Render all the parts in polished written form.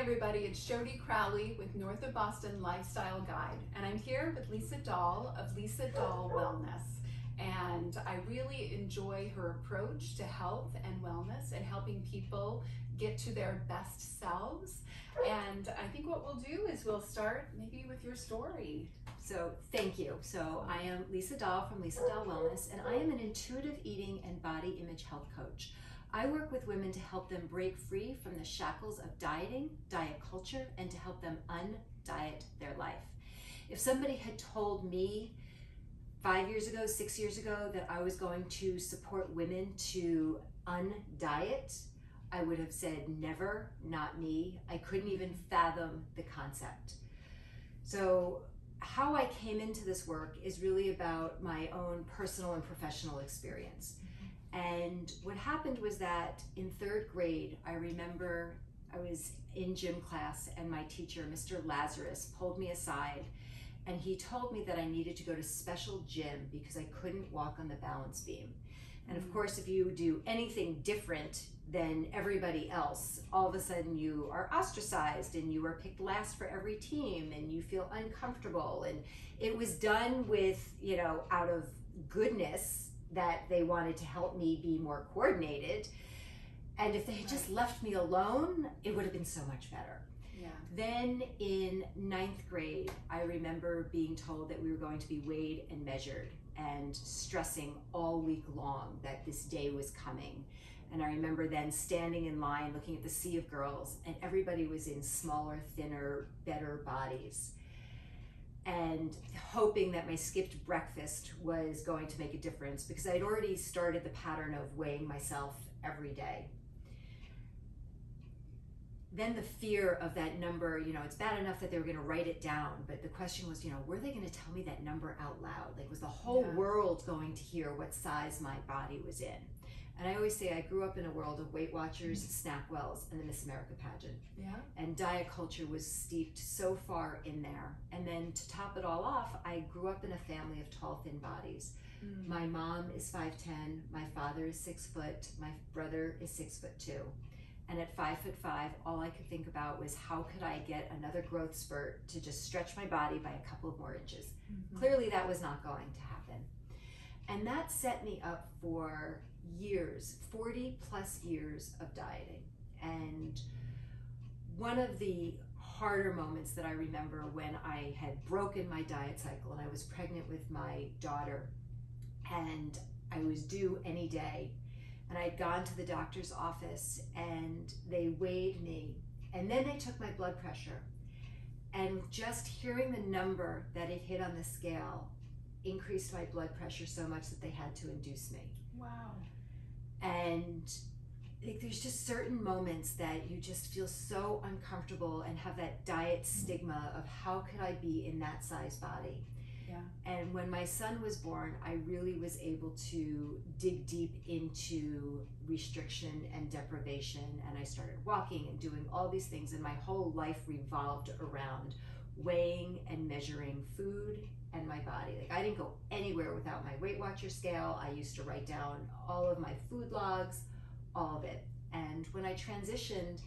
everybody, it's Jodi Crowley with North of Boston Lifestyle Guide, and I'm here with Lisa Dahl of Lisa Dahl Wellness. And I really enjoy her approach to health and wellness and helping people get to their best selves. And I think what we'll do is we'll start maybe with your story. So thank you. So I am Lisa Dahl from Lisa Dahl Wellness, and I am an intuitive eating and body image health coach. I work with women to help them break free from the shackles of dieting, diet culture, and to help them undiet their life. If somebody had told me 5 years ago, 6 years ago, that I was going to support women to undiet, I would have said never, not me. I couldn't even fathom the concept. So how I came into this work is really about my own personal and professional experience. And what happened was that in third grade, I remember I was in gym class and my teacher, Mr. Lazarus, pulled me aside and he told me that I needed to go to special gym because I couldn't walk on the balance beam. And of course, if you do anything different than everybody else, all of a sudden you are ostracized and you are picked last for every team and you feel uncomfortable. And it was done with, out of goodness, that they wanted to help me be more coordinated. And if they had just left me alone, it would have been so much better. Yeah. Then in ninth grade, I remember being told that we were going to be weighed and measured and stressing all week long that this day was coming. And I remember then standing in line looking at the sea of girls, and everybody was in smaller, thinner, better bodies, and hoping that my skipped breakfast was going to make a difference because I'd already started the pattern of weighing myself every day. Then the fear of that number, it's bad enough that they were going to write it down, but the question was, were they going to tell me that number out loud? Like, was the whole world going to hear what size my body was in? And I always say I grew up in a world of Weight Watchers, Snackwells, and the Miss America pageant. Yeah. And diet culture was steeped so far in there. And then to top it all off, I grew up in a family of tall, thin bodies. My mom is 5'10", my father is 6 foot, my brother is 6'2". And at 5'5", all I could think about was how could I get another growth spurt to just stretch my body by a couple of more inches. Clearly that was not going to happen. And that set me up for years, 40 plus years of dieting. And one of the harder moments that I remember when I had broken my diet cycle and I was pregnant with my daughter and I was due any day, and I'd gone to the doctor's office and they weighed me and then they took my blood pressure, and just hearing the number that it hit on the scale increased my blood pressure so much that they had to induce me. Wow. And there's just certain moments that you just feel so uncomfortable and have that diet stigma of how could I be in that size body? Yeah. And when my son was born, I really was able to dig deep into restriction and deprivation, and I started walking and doing all these things, and my whole life revolved around weighing and measuring food and my body. Like, I didn't go anywhere without my Weight Watcher scale. I used to write down all of my food logs, all of it. And when I transitioned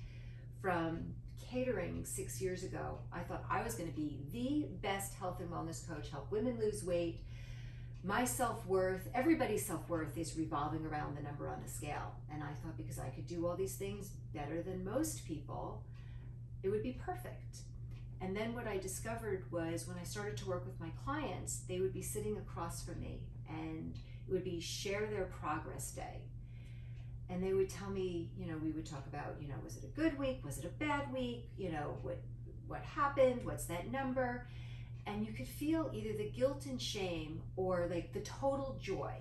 from catering 6 years ago, I thought I was going to be the best health and wellness coach, help women lose weight. My self-worth, everybody's self-worth is revolving around the number on the scale. And I thought because I could do all these things better than most people, it would be perfect. And then what I discovered was when I started to work with my clients, they would be sitting across from me and it would be share their progress day. And they would tell me, we would talk about, was it a good week? Was it a bad week? What happened? What's that number? And you could feel either the guilt and shame or like the total joy.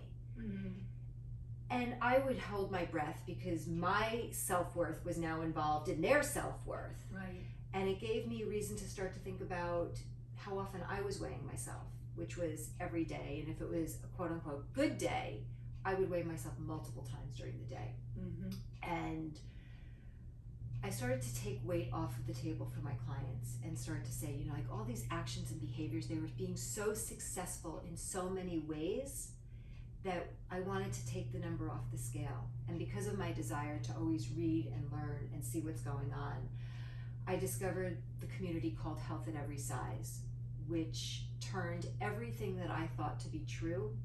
And I would hold my breath because my self-worth was now involved in their self-worth. Right. And it gave me a reason to start to think about how often I was weighing myself, which was every day. And if it was a quote unquote good day, I would weigh myself multiple times during the day. And I started to take weight off of the table for my clients and started to say, like all these actions and behaviors, they were being so successful in so many ways that I wanted to take the number off the scale. And because of my desire to always read and learn and see what's going on, I discovered the community called Health at Every Size, which turned everything that I thought to be true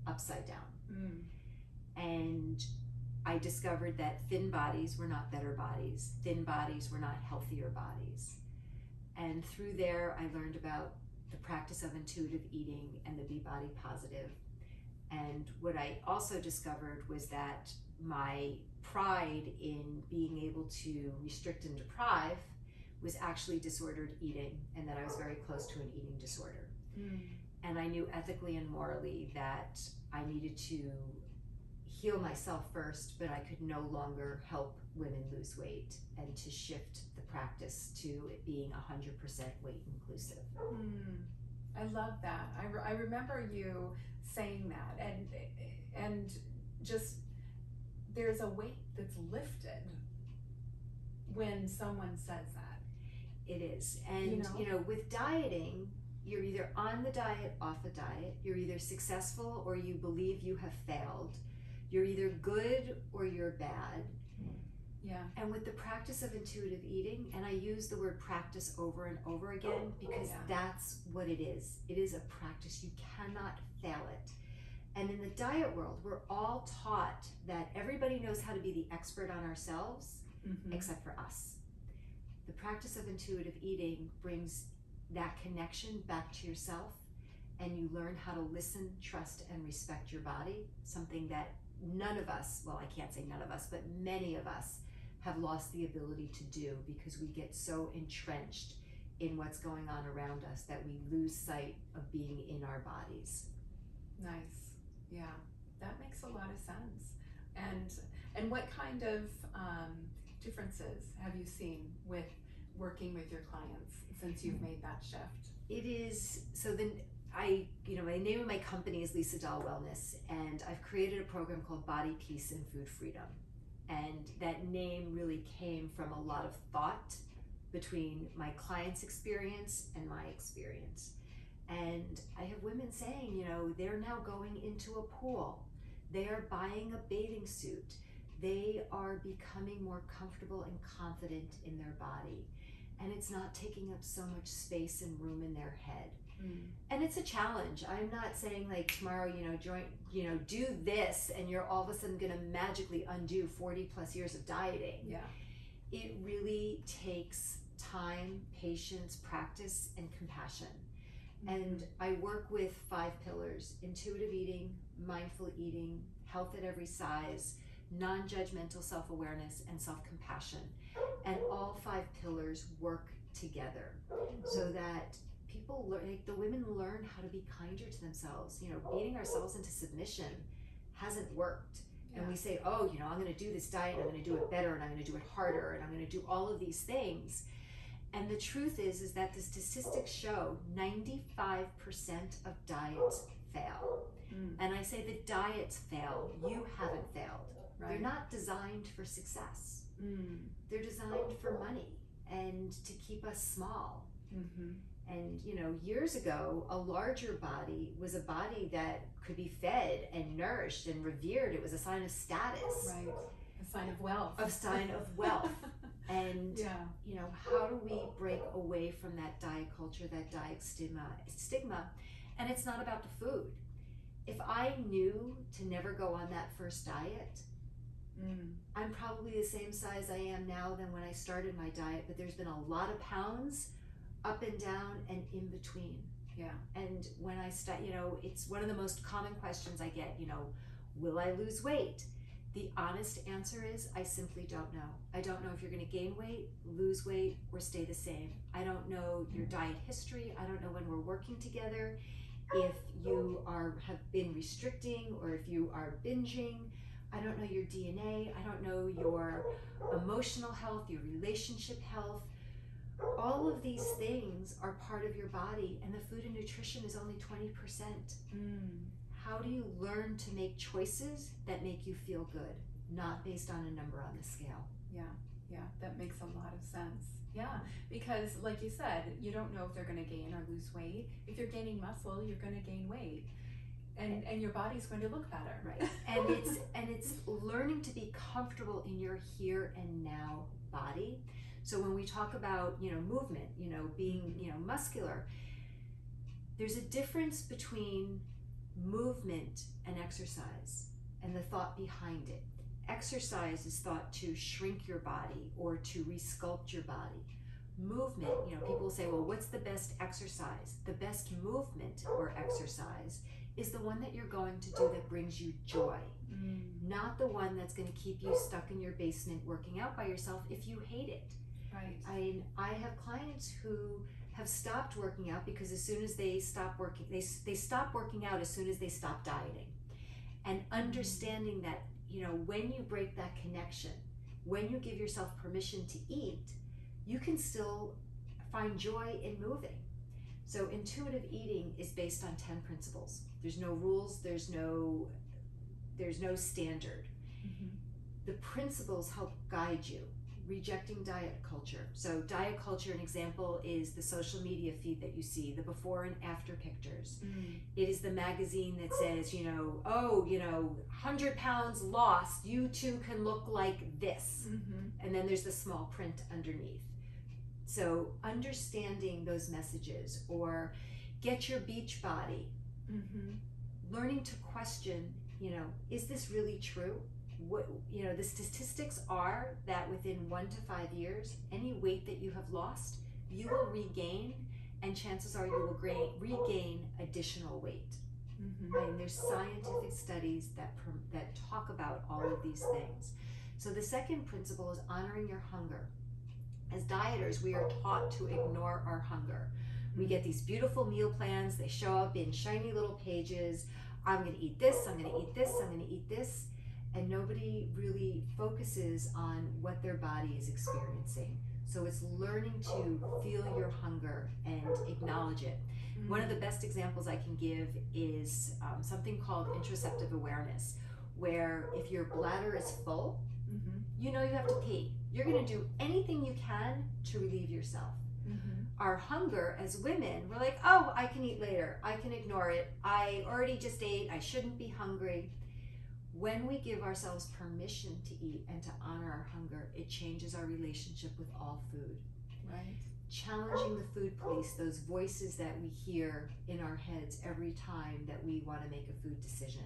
upside down. And I discovered that thin bodies were not better bodies. Thin bodies were not healthier bodies. And through there, I learned about the practice of intuitive eating and the Be Body Positive. And what I also discovered was that my pride in being able to restrict and deprive was actually disordered eating, and that I was very close to an eating disorder. And I knew ethically and morally that I needed to heal myself first, but I could no longer help women lose weight, and to shift the practice to it being 100% weight inclusive. I love that. I remember you saying that, and just there's a weight that's lifted when someone says that. It is. And with dieting, you're either on the diet, off the diet, you're either successful or you believe you have failed. You're either good or you're bad. Yeah. And with the practice of intuitive eating, and I use the word practice over and over again because that's what it is. It is a practice. You cannot fail it. And in the diet world, we're all taught that everybody knows how to be the expert on ourselves except for us. The practice of intuitive eating brings that connection back to yourself, and you learn how to listen, trust, and respect your body, something that none of us, well, I can't say none of us, but many of us have lost the ability to do because we get so entrenched in what's going on around us that we lose sight of being in our bodies. Nice. Yeah, that makes a lot of sense. And what kind of differences have you seen with working with your clients since you've made that shift? It is, my name of my company is Lisa Dahl Wellness, and I've created a program called Body, Peace, and Food Freedom. And that name really came from a lot of thought between my client's experience and my experience. And I have women saying, they're now going into a pool. They are buying a bathing suit. They are becoming more comfortable and confident in their body. And it's not taking up so much space and room in their head. And it's a challenge. I'm not saying like tomorrow, do this and you're all of a sudden going to magically undo 40 plus years of dieting. Yeah. It really takes time, patience, practice, and compassion. And I work with 5 pillars: intuitive eating, mindful eating, health at every size, non-judgmental self-awareness, and self-compassion. And all 5 pillars work together so that people learn, like the women learn how to be kinder to themselves. Beating ourselves into submission hasn't worked. And we say, I'm going to do this diet, and I'm going to do it better, and I'm going to do it harder, and I'm going to do all of these things. And the truth is that the statistics show 95% of diets fail. And I say the diets fail, you haven't failed. Right. They're not designed for success. They're designed for money and to keep us small. And years ago, a larger body was a body that could be fed and nourished and revered. It was a sign of status. Right. A sign of wealth. A sign of wealth. And how do we break away from that diet culture, that diet stigma? And it's not about the food. If I knew to never go on that first diet, I'm probably the same size I am now than when I started my diet, but there's been a lot of pounds up and down and in between. Yeah. And when I start, it's one of the most common questions I get, will I lose weight? The honest answer is I simply don't know. I don't know if you're going to gain weight, lose weight, or stay the same. I don't know your diet history. I don't know when we're working together, if you have been restricting or if you are binging. I don't know your DNA. I don't know your emotional health, your relationship health. All of these things are part of your body, and the food and nutrition is only 20%. How do you learn to make choices that make you feel good, not based on a number on the scale? Yeah, that makes a lot of sense. Yeah, because like you said, you don't know if they're going to gain or lose weight. If you're gaining muscle, you're going to gain weight. And your body's going to look better. Right. And it's learning to be comfortable in your here and now body So when we talk about, movement, being, muscular, there's a difference between movement and exercise and the thought behind it. Exercise is thought to shrink your body or to resculpt your body. Movement, people say, well, what's the best exercise? The best movement or exercise is the one that you're going to do that brings you joy, not the one that's going to keep you stuck in your basement working out by yourself if you hate it. Right. I have clients who have stopped working out because as soon as they stop working, they stop working out as soon as they stop dieting. And understanding that, when you break that connection, when you give yourself permission to eat, you can still find joy in moving. So intuitive eating is based on 10 principles. There's no rules, there's no standard. The principles help guide you. Rejecting diet culture. So diet culture, an example, is the social media feed that you see, the before and after pictures. It is the magazine that says, 100 pounds lost, you too can look like this. And then there's the small print underneath. So understanding those messages, or get your beach body, learning to question, is this really true? What, the statistics are that within 1 to 5 years, any weight that you have lost, you will regain, and chances are you will regain additional weight. And there's scientific studies that talk about all of these things. So the second principle is honoring your hunger. As dieters, we are taught to ignore our hunger. We get these beautiful meal plans. They show up in shiny little pages. I'm going to eat this, I'm going to eat this, I'm going to eat this. And nobody really focuses on what their body is experiencing. So it's learning to feel your hunger and acknowledge it. One of the best examples I can give is something called interoceptive awareness, where if your bladder is full, you have to pee. You're going to do anything you can to relieve yourself. Our hunger as women, we're like, oh, I can eat later. I can ignore it. I already just ate. I shouldn't be hungry. When we give ourselves permission to eat and to honor our hunger, it changes our relationship with all food. Right. Challenging the food police, those voices that we hear in our heads every time that we want to make a food decision.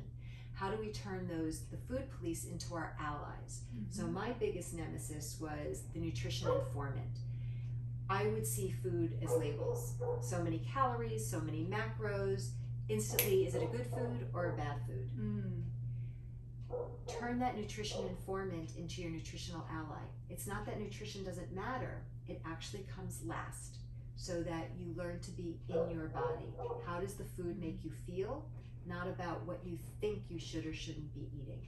How do we turn the food police into our allies? So my biggest nemesis was the nutrition informant. I would see food as labels. So many calories, so many macros. Instantly, is it a good food or a bad food? Turn that nutrition informant into your nutritional ally. It's not that nutrition doesn't matter. It actually comes last, so that you learn to be in your body. How does the food make you feel? Not about what you think you should or shouldn't be eating.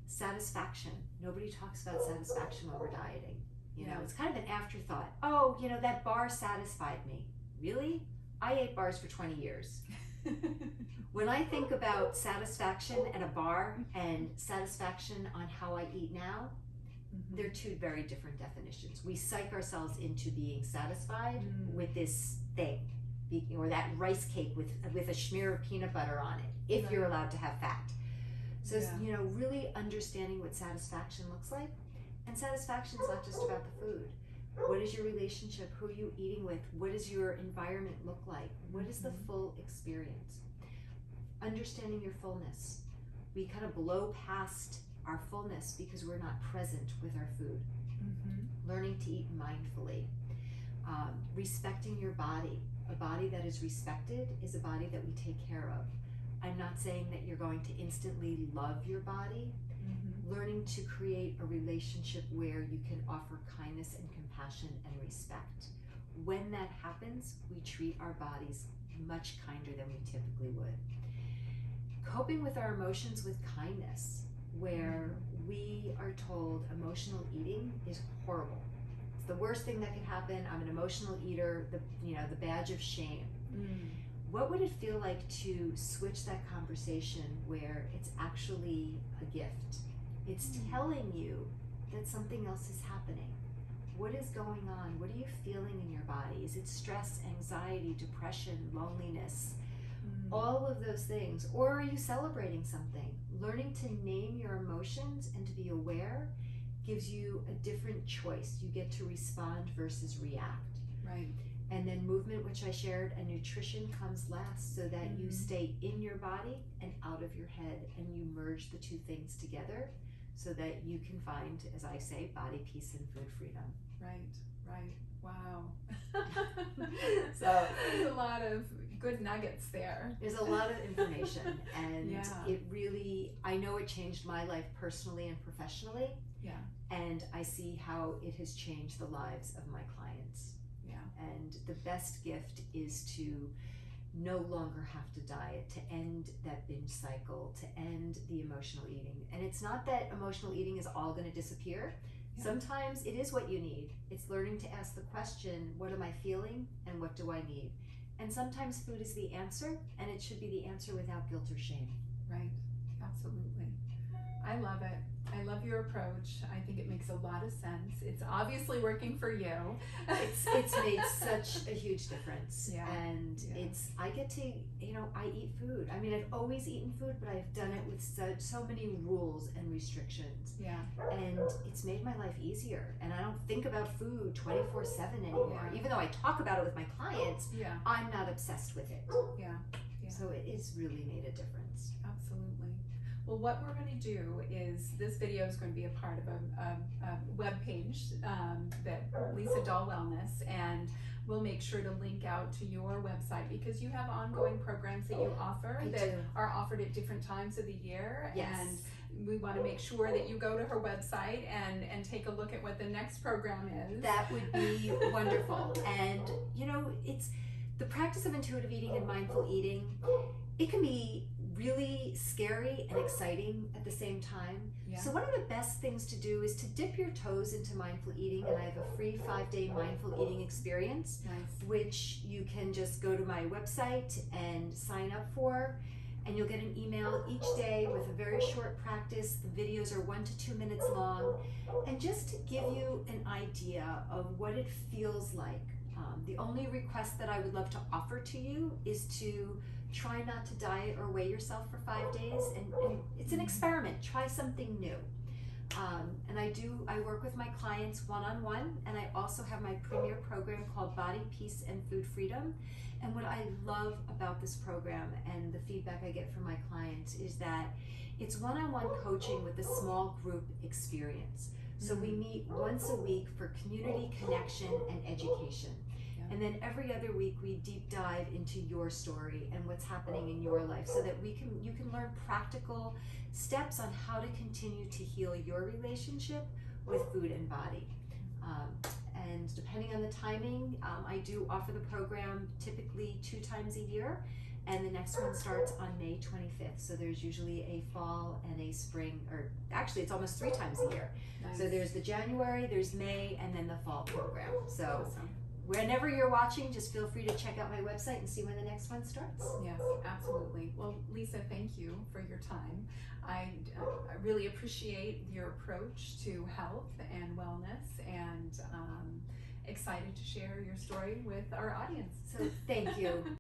Satisfaction. Nobody talks about satisfaction when we're dieting. It's kind of an afterthought. Oh, that bar satisfied me. Really? I ate bars for 20 years. When I think about satisfaction at a bar and satisfaction on how I eat now, they're two very different definitions. We psych ourselves into being satisfied with this thing, or that rice cake with a smear of peanut butter on it, if you're allowed to have fat. So, really understanding what satisfaction looks like. And satisfaction is not just about the food. What is your relationship? Who are you eating with? What does your environment look like? What is the full experience? Understanding your fullness. We kind of blow past our fullness because we're not present with our food. Learning to eat mindfully. Respecting your body. A body that is respected is a body that we take care of. I'm not saying that you're going to instantly love your body. Learning to create a relationship where you can offer kindness and compassion and respect. When that happens, we treat our bodies much kinder than we typically would. Coping with our emotions with kindness, where we are told emotional eating is horrible. It's the worst thing that could happen. I'm an emotional eater, the badge of shame. What would it feel like to switch that conversation where it's actually a gift? It's telling you that something else is happening. What is going on? What are you feeling in your body? Is it stress, anxiety, depression, loneliness? All of those things. Or are you celebrating something? Learning to name your emotions and to be aware gives you a different choice. You get to respond versus react. Right. And then movement, which I shared, and nutrition comes last, so that you stay in your body and out of your head, and you merge the two things together so that you can find, as I say, body peace and food freedom. Right, right. Wow. So there's a lot of good nuggets there. There's a lot of information, and Yeah. it really, I know it changed my life personally and professionally. Yeah. And I see how it has changed the lives of my clients. Yeah. And the best gift is to no longer have to diet, to end that binge cycle, to end the emotional eating. And it's not that emotional eating is all going to disappear. Yeah. Sometimes it is what you need. It's learning to ask the question, what am I feeling and what do I need? And sometimes food is the answer, and it should be the answer without guilt or shame. Right. Absolutely. I love it. I love your approach. I think it makes a lot of sense. It's obviously working for you. It's made such a huge difference. Yeah. And Yeah. I get to, I eat food. I mean, I've always eaten food, but I've done it with so many rules and restrictions. Yeah. And it's made my life easier. And I don't think about food 24/7 anymore. Yeah. Even though I talk about it with my clients, Yeah. I'm not obsessed with it. Yeah. Yeah. So it has really made a difference. Absolutely. Well, what we're going to do is, this video is going to be a part of a web page that Lisa Dahl Wellness, and we'll make sure to link out to your website, because you have ongoing programs that you offer I that do. are offered at different times of the year. Yes. And we want to make sure that you go to her website and take a look at what the next program is. That would be wonderful. And it's the practice of intuitive eating and mindful eating. It can be really scary and exciting at the same time. Yeah. So one of the best things to do is to dip your toes into mindful eating, and I have a free 5-day mindful eating experience, Nice. which you can just go to my website and sign up for, and you'll get an email each day with a very short practice. The videos are 1 to 2 minutes long, and just to give you an idea of what it feels like. The only request that I would love to offer to you is to try not to diet or weigh yourself for 5 days, and it's an experiment. Try something new. And I work with my clients one-on-one, and I also have my premier program called Body, Peace, and Food Freedom. And what I love about this program and the feedback I get from my clients is that it's one-on-one coaching with a small group experience. So we meet once a week for community connection and education. And then every other week we deep dive into your story and what's happening in your life, so that you can learn practical steps on how to continue to heal your relationship with food and body. And depending on the timing, I do offer the program typically 2 times a year, and the next one starts on May 25th. So there's usually a fall and a spring, or actually it's almost 3 times a year. Nice. So there's the January, there's May, and then the fall program. So Awesome. whenever you're watching, just feel free to check out my website and see when the next one starts. Yes, absolutely. Well, Lisa, thank you for your time. I really appreciate your approach to health and wellness, and excited to share your story with our audience. So thank you.